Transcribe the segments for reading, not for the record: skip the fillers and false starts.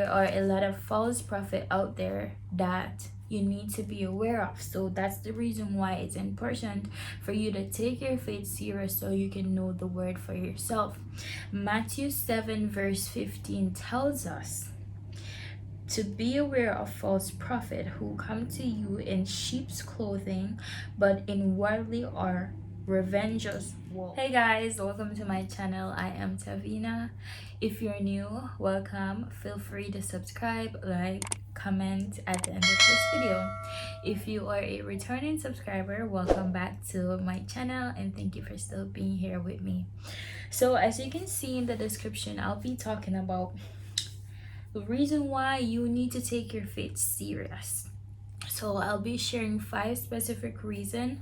there are a lot of false prophets out there that you need to be aware of. So that's the reason why it's important for you to take your faith serious so you can know the word for yourself. Matthew 7 verse 15 tells us to be aware of false prophets who come to you in sheep's clothing, but inwardly are revengers. Hey guys, welcome to my channel. I am Taveena. If you're new, welcome. Feel free to subscribe, like, comment at the end of this video. If you are a returning subscriber, welcome back to my channel and thank you for still being here with me. So as you can see in the description, I'll be talking about the reason why you need to take your faith serious. So I'll be sharing 5 specific reasons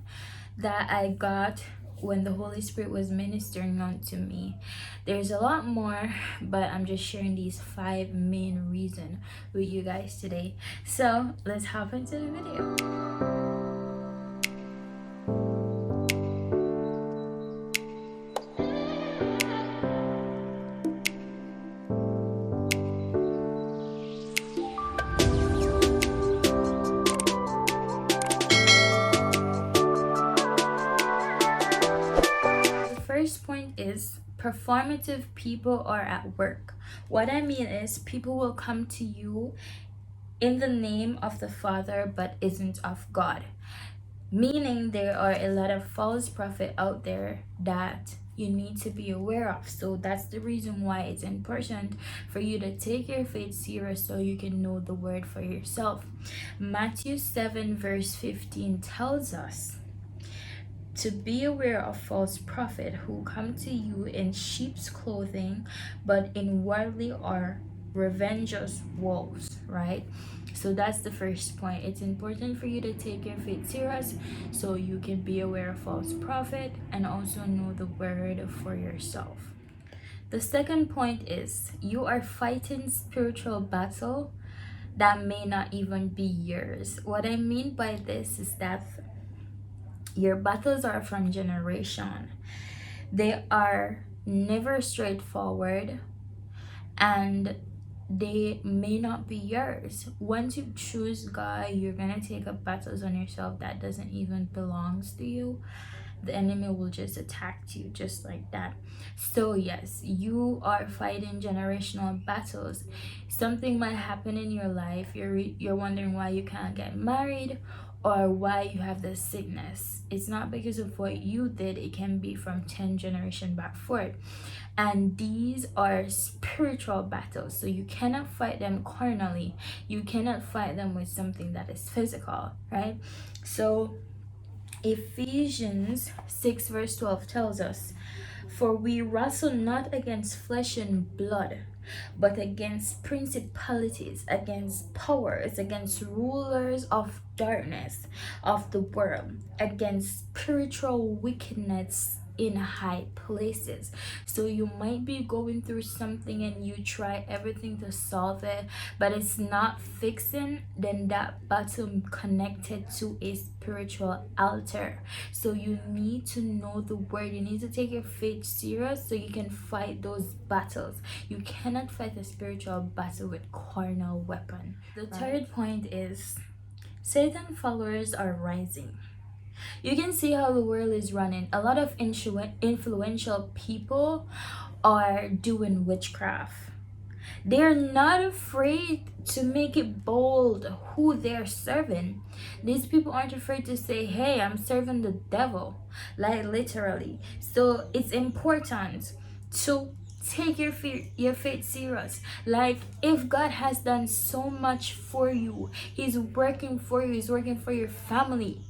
that I got when the Holy Spirit was ministering onto me. There's a lot more, but I'm just sharing these 5 main reasons with you guys today. So let's hop into the video. First point is performative people are at work. What I mean is people will come to you in the name of the Father but isn't of God. Meaning there are a lot of false prophets out there that you need to be aware of. So that's the reason why it's important for you to take your faith serious so you can know the word for yourself. Matthew 7 verse 15 tells us to be aware of false prophets who come to you in sheep's clothing, but inwardly are revengers wolves, right? So that's the first point. It's important for you to take your faith serious so you can be aware of false prophet and also know the word for yourself. The second point is you are fighting spiritual battle that may not even be yours. What I mean by this is that your battles are from generation. They are never straightforward and they may not be yours. Once you choose God, you're gonna take up battles on yourself that doesn't even belongs to you. The enemy will just attack you just like that. So yes, you are fighting generational battles. Something might happen in your life. You're wondering why you can't get married or why you have this sickness. It's not because of what you did. It can be from 10 generations back forward. And these are spiritual battles, so you cannot fight them carnally. You cannot fight them with something that is physical, right? So Ephesians 6 verse 12 tells us, for we wrestle not against flesh and blood, but against principalities, against powers, against rulers of darkness of the world, against spiritual wickedness in high places. So you might be going through something and you try everything to solve it, but it's not fixing, then that battle connected to a spiritual altar. So you need to know the word. You need to take your faith serious so you can fight those battles. You cannot fight a spiritual battle with carnal weapon. The third point is Satan followers are rising. You can see how the world is running. A lot of influential people are doing witchcraft. They're not afraid to make it bold who they're serving. These people aren't afraid to say, hey, I'm serving the devil, like literally. So it's important to take your faith serious. Like, if God has done so much for you, he's working for you, he's working for your family,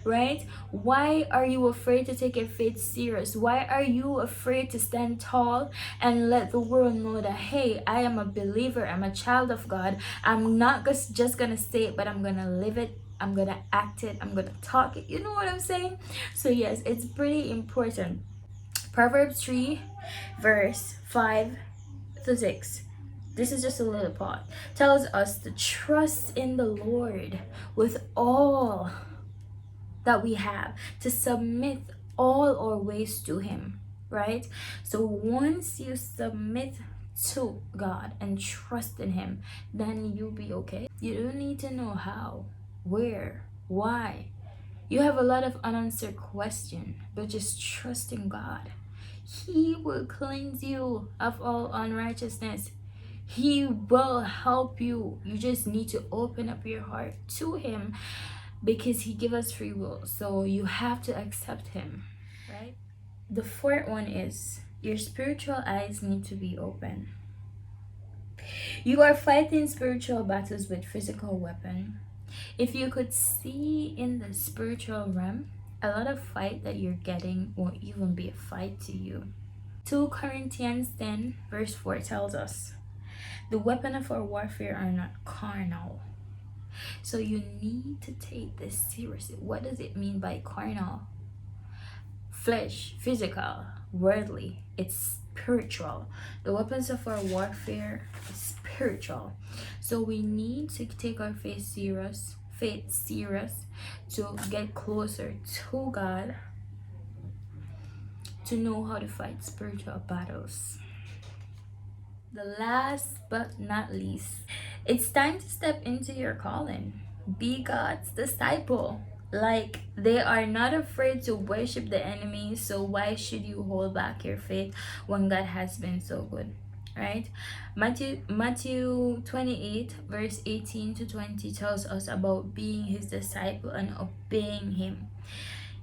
right? Why are you afraid to take your faith serious? Why are you afraid to stand tall and let the world know that, hey, I am a believer, I'm a child of God. I'm not just gonna say it, but I'm gonna live it, I'm gonna act it, I'm gonna talk it. You know what I'm saying? So yes, it's pretty important. Proverbs 3 verse 5 to 6, this is just a little part, tells us to trust in the Lord with all that we have, to submit all our ways to him, right? So once you submit to God and trust in Him, then you'll be okay. You don't need to know how, where, why. You have a lot of unanswered questions, but just trust in God. He will cleanse you of all unrighteousness. He will help you. You just need to open up your heart to Him because He give us free will. So you have to accept Him, right? The fourth one is your spiritual eyes need to be open. You are fighting spiritual battles with physical weapon. If you could see in the spiritual realm, a lot of fight that you're getting won't even be a fight to you. 2 Corinthians 10 verse 4 tells us, the weapon of our warfare are not carnal. So you need to take this seriously. What does it mean by carnal? Flesh, physical, worldly. It's spiritual. The weapons of our warfare is spiritual. So we need to take our faith serious to get closer to God, to know how to fight spiritual battles. The last but not least, it's time to step into your calling. Be God's disciple. Like, they are not afraid to worship the enemy, so why should you hold back your faith when God has been so good? Right? Matthew 28 verse 18 to 20 tells us about being His disciple and obeying Him.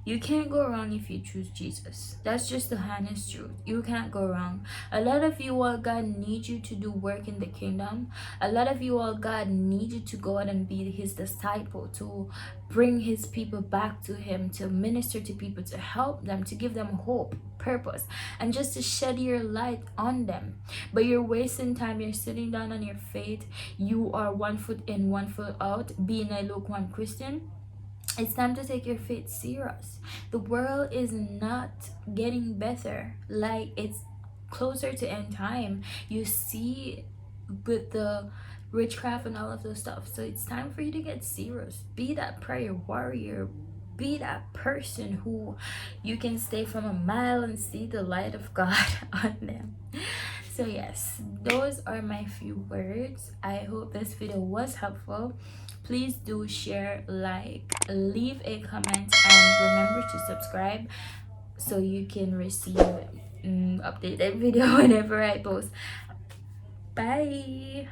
You can't go wrong if you choose Jesus. That's just the honest truth. You can't go wrong. A lot of you all, God needs you to do work in the kingdom. A lot of you all, God needs you to go out and be His disciple, to bring His people back to Him, to minister to people, to help them, to give them hope, purpose, and just to shed your light on them. But you're wasting time. You're sitting down on your faith. You are 1 foot in, 1 foot out, being a lukewarm Christian. It's time to take your faith serious. The world is not getting better. Like, it's closer to end time. You see with the witchcraft and all of those stuff. So it's time for you to get serious. Be that prayer warrior. Be that person who you can stay from a mile and see the light of God on them. So yes, those are my few words. I hope this video was helpful. Please do share, like, leave a comment, and remember to subscribe so you can receive updated video whenever I post. Bye.